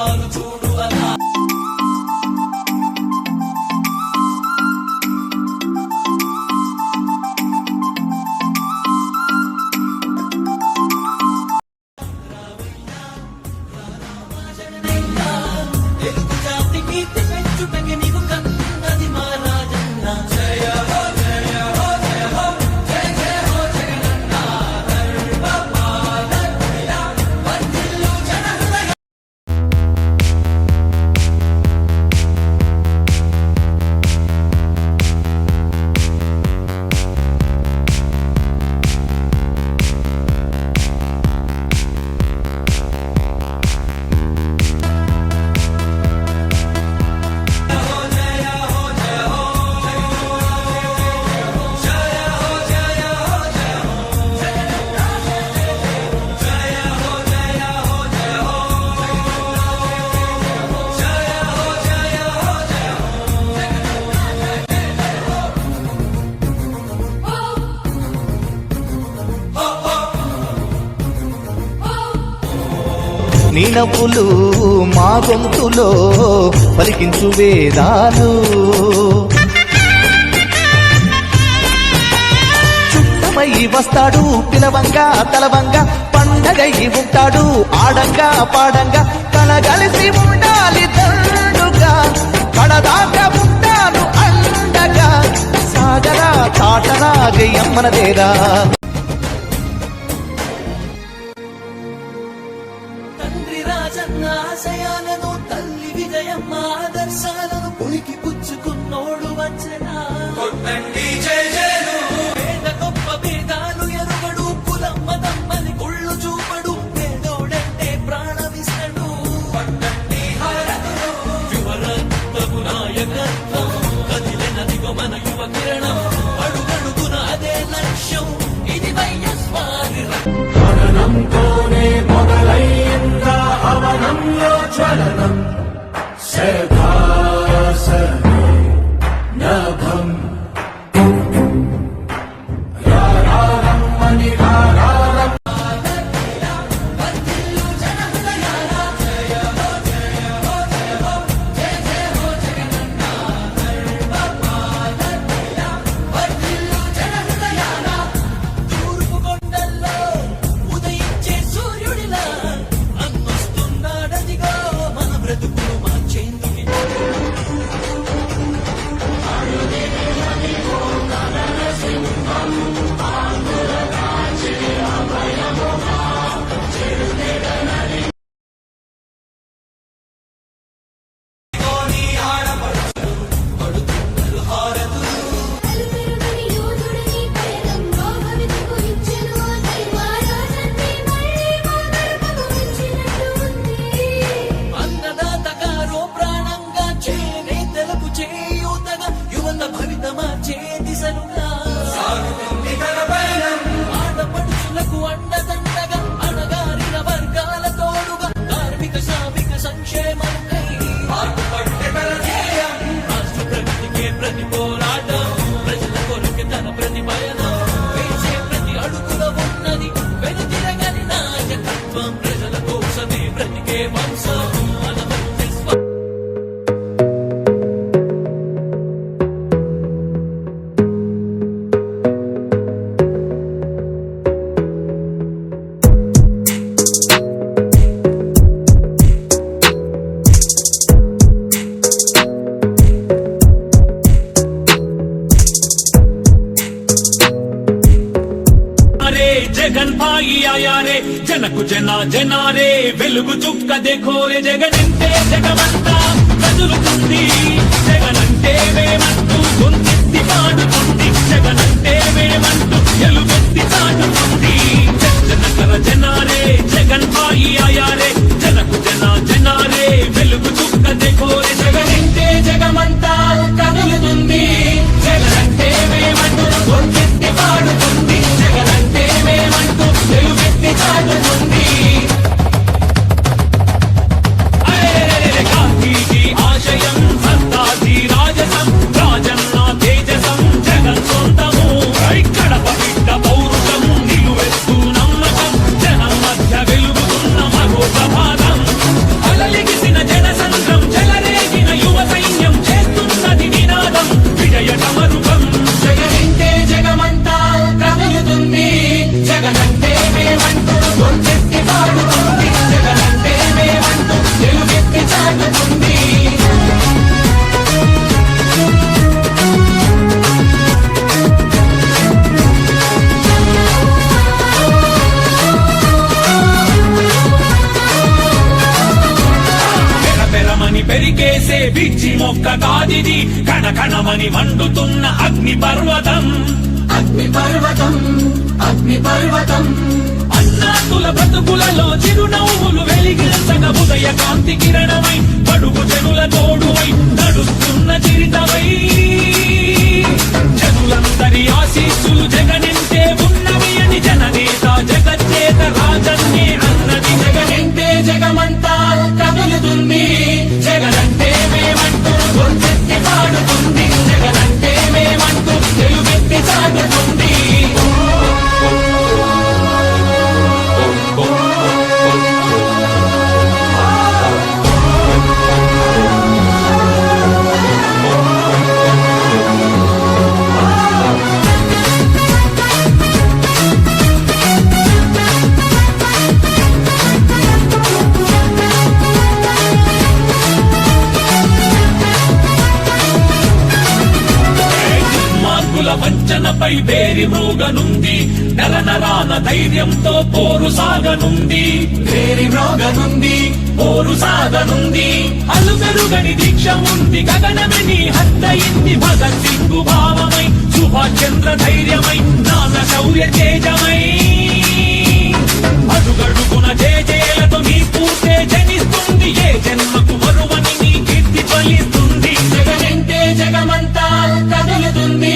చాలు చూడు అలా తెలుగు జాతి కీర్తి పెంచుటకి నీకు కన్నది మా రాజన్న జయ హో జయ హో జయ హో జయ జయ హో జగనన్న సర్వపాలకుల వర్ధిల్లు జన హృదయ నీ నవ్వులు మా గొంతులో పలికించు వేదాలు చుట్టమై వస్తాడు పిలవంగా తలవంగా పండగై ఉంటాడు ఆడంగా పాడంగా కలగలిసి ఉండాలి తండుగా కడదాకా ఉంటాను అండగా సాగరా తాటరా జయమ్మనదేరా ఆశయాలను తల్లి విజయమ్మ ఆదర్శాలను పులికి పుచ్చుకున్నోడు వచ్చనా పేద గొప్ప భేదాలు ఎరుగడు కులమ్మ దమ్మని కుళ్ళు చూపడు పేదోడంటే ప్రాణమిస్తడు యువరత్నము నాయకత్వం కదిలినదిగో మన యువ కిరణం అడుగడుగున అదే లక్ష్యం ఇది వైఎస్ఆర్ హరణంతోనే మొదలైందా హవనంలో జ్వలనం శేఖాసనే నభం రారమ్మని రారం వర్ధిల్లు జన హృదయాల జయ హో జయ హో జయ హో జయ జయ హో జగనన్న సర్వపాలకుల వర్ధిల్లు జన హృదయాల తూర్పు కొండల్లో ఉదయించే సూర్యుడిలా అన్నొస్తున్నాడదిగో మన బ్రతుకులు మార్చేందుకు అలుపెరుగని యోధుడిని పేరంలో భవితకు ఇచ్చెను దైవారాధన్ని మళ్ళీ మా గడపకు వచ్చినట్టు ఉంది అన్నదాత గారో ప్రాణంగా చేనేతలకు చేయూతగా యువత భవితమా చే దిశలుగా ఆడపడుచులకు అండదండగా అణగారిన వర్గాల తోడుగా కార్మిక శ్రామిక సంక్షేమంకై రాష్ట్ర ప్రగతికే ప్రతి పోరాటం ప్రజల కొరకు తన ప్రతి పయనం వేసే ప్రతి అడుగులో ఉన్నది వెనుతిరగని నాయకత్వం ప్రజల కోసమే బ్రతికే వంశం మన వర్చస్వ अरे जगन भाई आया रे जनकु जना जना रे వెలుగు చుక్క देखो रे జగనంటే జగమంతా కదులుతుంది జగనంటే వేమంటూ గొంతెత్తి పాడుతుంది జగనంటే వేమంటూ ఎలుగెత్తి చాటుతుంది జనకర జనారే జగన్ భాయి ఆయా రే జనకు జనా జనా రే వెలుగు చుక్క देखो रे జగనంటే జగమంతా కదులుతుంది జగనంటే వేమంటూ గొంతెత్తి పాడుతుంది జగనంటే వేమంటూ ఎలుగెత్తి చాటుతుంది గాంధీజీ ఆశయం భర్తాజీ రాజసం రాజన్న తేజసం జగన్ సొంతము కడప బిడ్డ పౌరుషం నిలువెత్తు నమ్మకం జనం మధ్య వెలుగుతున్న మరో పెరికేసే పిచ్చి మొక్క కాదిది, కణకణమని మండుతున్న అగ్ని పర్వతం. అగ్ని పర్వతం, అగ్ని పర్వతం. అన్నాతుల బ్రతుకులలో చిరునవ్వులు వెలిగించగ ఉదయ కాంతి కిరణమై, బడుగు జనుల తోడువై నడుస్తున్న చిరితవై, జనులందరి ఆశీస్సులు జగనింటే ఉన్నవి అని జననేత జగజ్జేత రాజన్నే అన్నది. జగనంటే జగమంతా కదులుతుంది, జగనంటే మేమంటూ గొంతెత్తి పాడుతుంది, జగనంటే మేమంటూ తెలుగెత్తి చాటుతుంది. దుర్మార్గుల వంచనపై వేరి మృగనుంది, నర నరాన ధైర్యంతో పోరు సాగనుంది. వేరి మ్రోగనుంది, పోరు సాగనుంది. అలుపెరుగని దీక్ష ఉంది, గగనమే నీ హద్దయింది. భగత్ సింగు భావమై, సుభాష్ చంద్ర ధైర్యమై, నాన్న శౌర్య తేజమై, అడుగడుగున జేజేలతో నీ పూర్తే జనిస్తుంది. ఏ జన్మకు మరువని నీ కీర్తి ఫలిస్తుంది. జగనంటే జగమంతా కదులుతుంది,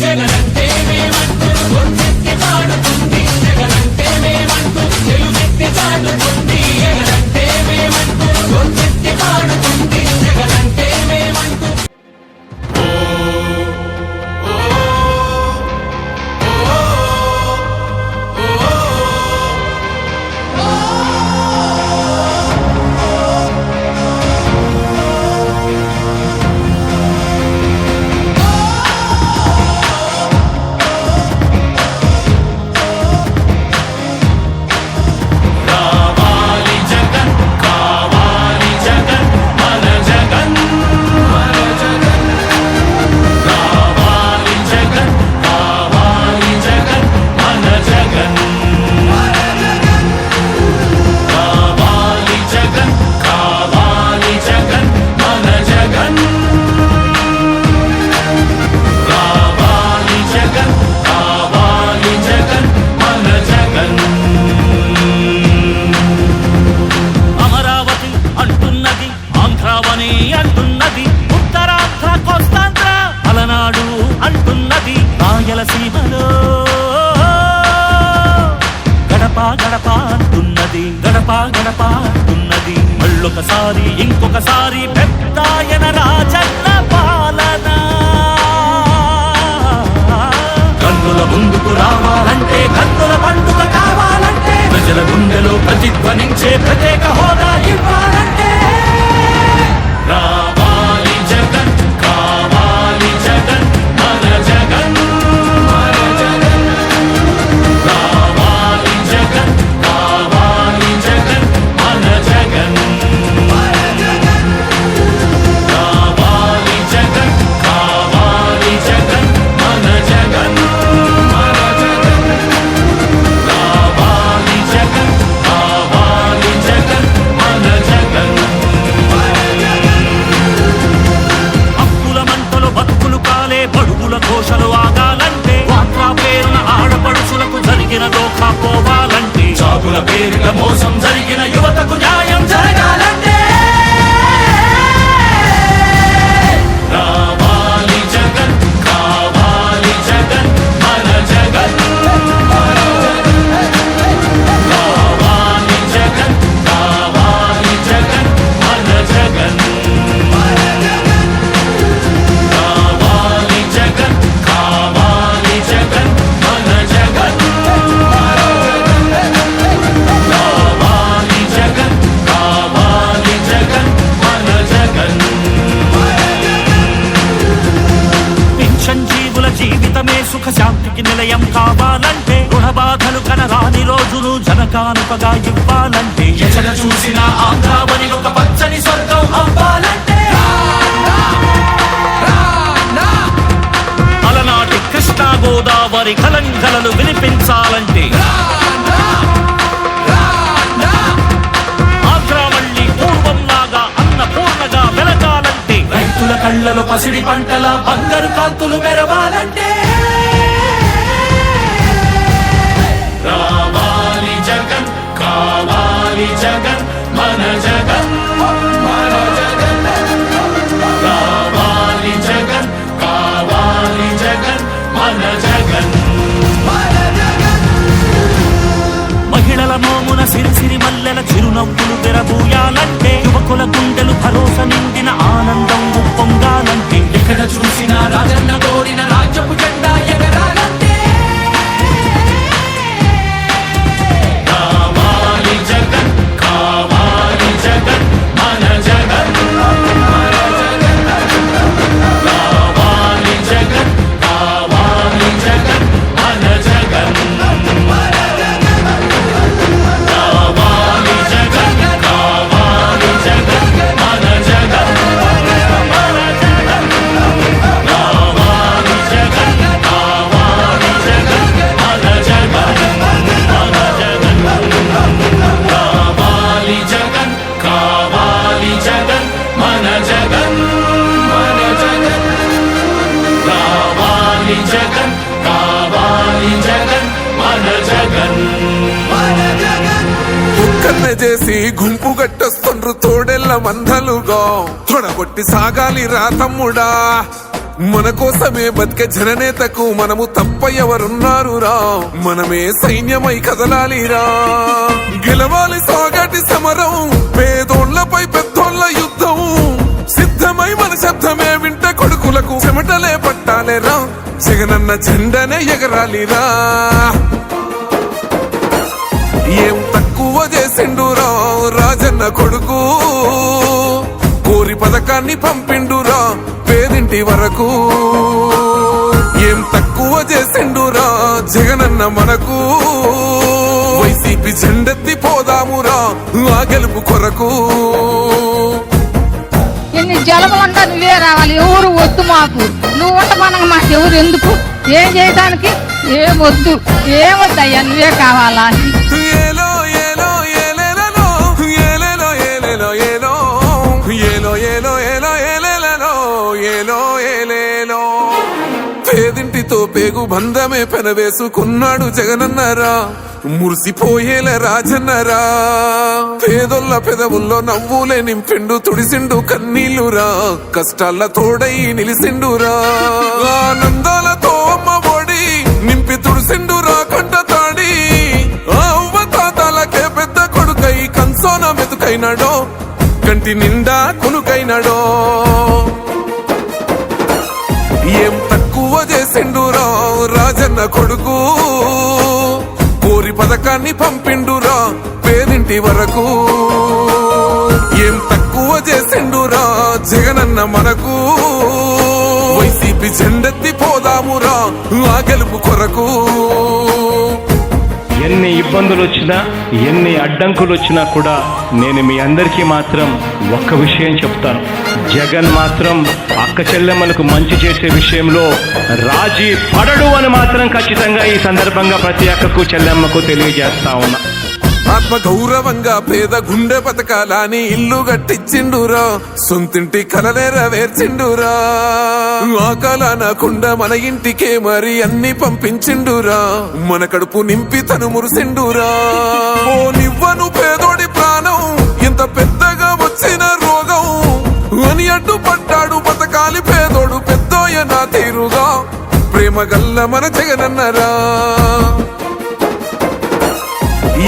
జగనంటే మేమంటూ గొంతెత్తి పాడుతుంది, జగనంటే మేమంటూ తెలుగెత్తి చాటుతుంది, జగనంటే మేమంటూ గొంతెత్తి పాడుతుంది, జగనంటే మేమంటూ. కావాలి జగన్, కావాలి జగన్, మన జగన్, మన జగన్. కావాలి జగన్, కావాలి జగన్, మన జగన్, కావాలి జగన్, కావాలి జగన్, మన జగన్, కావాలి జగన్, కావాలి జగన్, మన జగన్. అమరావతి అంటున్నది, ఆంధ్రావని అంటున్నది, ఉత్తరాంధ్ర కోస్తాంధ్ర అలనాడు అంటున్నది, రాయలసీమలో గడప గడప అంటున్నది, గడప గడప అంటున్నది. మళ్ళొకసారి ఇంకొకసారి పెద్దాయన రాజన్న పాలన. కన్నుల ముందుకు రావాలంటే, కన్నుల పండుగ కావాలంటే, ప్రజల గుండెలో ప్రతిధ్వనించే ప్రత్యేక హోదా ఇవ్వాలంటే, రావాలి జగన్, కావాలి జగన్, మన జగన్, మన జగన్. కావాలి జగన్, కావాలి జగన్, మన జగన్, కావాలి జగన్, కావాలి జగన్, మన జగన్, మన జగన్. కావాలి జగన్, కావాలి జగన్, మన జగన్. హక్కుల మంటలు బతుకులు కాలే, బడుగుల ఘోషలు ఆగాలంటే, వాట్రా పేరున ఆడపడుచులకు జరిగిన దోఖా పోవాలంటే, జాబుల పేరిట మోసం జరిగిన యువతకు న్యాయం జరగాలంటే, రావాలి జగన్, కావాలి జగన్, మన జగన్, కావాలి జగన్, కావాలి జగన్, మన జగన్, కావాలి జగన్, కావాలి జగన్, మన జగన్, కావాలి జగన్, కావాలి జగన్, మన జగన్. పింఛన్ జీవుల జీవితమే సుఖ శాంతికి నిలయం కావాలంటే, రుణ బాధలు కనరాని రోజులు జనకానుకగా ఇవ్వాలంటే, ఎచట చూసిన ఆంధ్రావని ఒక పచ్చని స్వర్గం అవ్వాలంటే, అలనాటి కృష్ణా గోదావరి కలంకలలు వినిపించాలంటే, ఆంధ్ర మళ్ళీ పూర్వంలాగా అన్నపూర్ణగా పసిడి పంటల బంగారు కాంతులు మెరవాలంటే రావాలి జగన్, కావాలి జగన్, మన జగన్, మన జగన్. రావాలి జగన్, కావాలి జగన్, మన జగన్, మన జగన్. మహిళల మోమున సిరిసిరి మల్లెల చిరునవ్వులు తెరబూయాలంటే యువకుల గుండెలు భరోసా నిండిన ఆనందం ఉప్పొంగాలంటే ఎక్కడ చూసినా రాజన్న కోరిన రాజ్యపు జెండా ఎగరాలంటే కావాలి జగన్, కావాలి జగన్, మన జగన్, మన జగన్. కావాలి జగన్, కావాలి జగన్, మన జగన్, మన జగన్. కావాలి జగన్, కావాలి జగన్, మన జగన్, మన జగన్. కావాలి జగన్, కావాలి జగన్, మన జగన్, మన జగన్. కావాలి జగన్, కావాలి జగన్, మన జగన్, మన జగన్. కావాలి జగన్, కావాలి జగన్, మన జగన్, మన జగన్. కుక్కర్ని చేసి గుంపు గట్టొస్తుండ్రు తోడెల్ల మందలుగా తొడగొట్టి సాగాలి రా తమ్ముడా మన కోసమే బతికే జననేతకు మనము తప్ప ఎవరున్నారు రా మనమే సైన్యమై కదలాలిరా గెలవాలి సాగటి సమరం పేదోళ్లపై పెద్దోళ్ల యుద్ధం సిద్ధమై మన శబ్దమే వింట కొడుకులకు చెమటలే పట్టాలేరా జగనన్న జెండనే ఎగరాలిరా ఏం తక్కువ చేసిండురా రాజన్న కొడుకు కోరి పథకాన్ని పంపిండురా పేదింటి వరకు ఏం తక్కువ చేసిండురా జగనన్న మనకు వైసీపీ జెండెత్తి పోదామురా ఆ గెలుపు కొరకు ఎన్ని జలములంటా నువ్వే రావాలి ఎవరు వద్దు మాకు నువ్వు ఉంట మనకు మాకు ఎవరు ఎందుకు ఏం చేయడానికి ఏం వద్దు ఏమొద్దయ్యా నువ్వే కావాలా ఏలో ఏలో ఏలేలలో ఏలేలో ఏలేలో ఏలో ఏలో ఏలో ఏలో ఏలేలలో ఏలో ఏలేలో పేదింటితో పేగు బంధమే పెనవేసుకున్నాడు జగనన్నరా మురిసిపోయేల రాజన్నరా పేదొల్ల పెదవుల్లో నవ్వులే నింపిండు తుడిసిండు కన్నీళ్లురా కష్టాల తోడై నిలిసిండురా ఆనందాలతో అమ్మ ఒడి నింపి తుడిసిండురా కంట తాడి అవ్వ తాతాలకే పెద్ద కొడుకై కంసోన మెతుకైనాడో కంటి నిండా కునుకైనాడో ఏం తక్కువ చేసిండురా రాజన్న కొడుకు కోరి పథకాన్ని పంపిండురా పేదింటి వరకు ఏం తక్కువ చేసిండురా జగనన్న మనకు వైసీపీ జెండెత్తి పోదామురా ఆ గెలుపు కొరకు ఎన్ని ఇబ్బందులు వచ్చినా ఎన్ని అడ్డంకులు వచ్చినా కూడా నేను మీ అందరికీ మాత్రం ఒక్క విషయం చెప్తాను జగన్ మాత్రం అక్క చెల్లెమ్మలకు మంచి చేసే విషయంలో రాజీ పడడు అని మాత్రం ఖచ్చితంగా ఈ సందర్భంగా ప్రతి అక్కకు చెల్లెమ్మకు తెలియజేస్తా ఉన్నా ఆత్మ గౌరవంగా పేద గుండె బతకాలని ఇల్లు గట్టించిండురా సొంతింటి కలనేరవేర్చిండురా ఆ కలనకుండా మన ఇంటికే మరి అన్ని పంపించిండురా మన కడుపు నింపి తను మురిసిండురా ఓ నివ్వను పేదోడి ప్రాణం ఎంత పెద్దగా వచ్చిన రోగం అని అడ్డు పడ్డాడు బతకాలి పేదోడు పెద్దోయ నా తీరుగా ప్రేమ గల్ల మన జగనన్నరా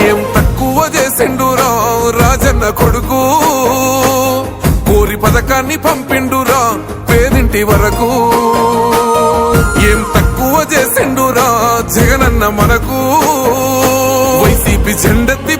ఏం తక్కువ చేసిండురా రాజన్న కొడుకు కోరి పథకాన్ని పంపిండురా పేదింటి వరకు ఏం తక్కువ చేసిండురా జగనన్న మనకు వైసీపీ జెండెత్తి